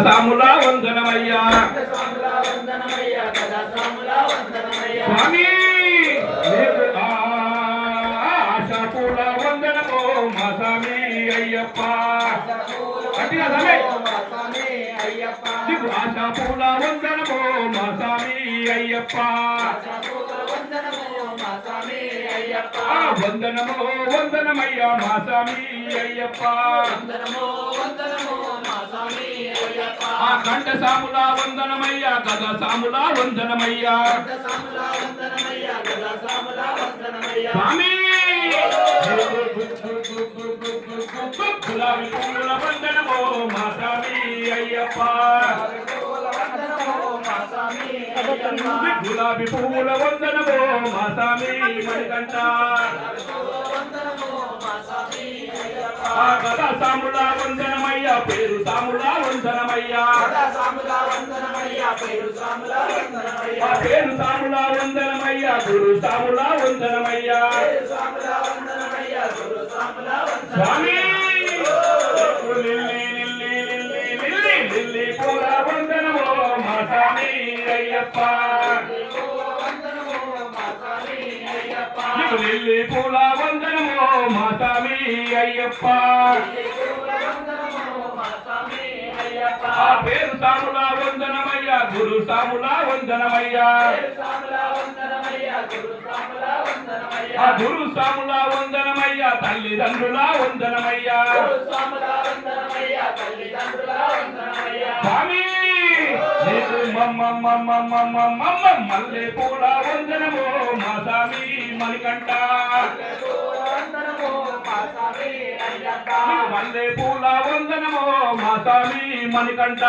సాములా వందనమయ్యా స్వామి ఆశాపూల వందనమో మా స్వామి అయ్యప్ప ఆశాపూల వందనమో మా స్వామి అయ్యప్ప వందనమో వందనమయ్యా మా స్వామి అయ్యప్ప కంఠ సాములా వందనమయ్యా గద సాములా వందనమయ్యా స్వామి గులాబీ పువ్వుల వందనమో మా స్వామి అయ్యప్ప గులాబీ పువ్వుల వందనమో మా స్వామి మణికంఠ గద సాములా వందనమయ్యా పేరు సాములా వందనమయ్యా పేరు సాములా వందనమయ్యా గురు సాములా వందనమయ్యా స్వామి లిల్లీ పూల వందనమో మా స్వామి అయ్యప్ప లిల్లీ పూల వందనమో మా స్వామి అయ్యప్ప పేరు సాములా వందనమయ్యా గురు సాములా వందనమయ్యా గురు సాములా వందనమయ్యా తల్లిదండ్రుల వందనమయ్యా స్వామి మల్లె పూల వందనమో మా స్వామి మణికంఠ మల్లె పూల వందనమో మా స్వామి మణికంఠ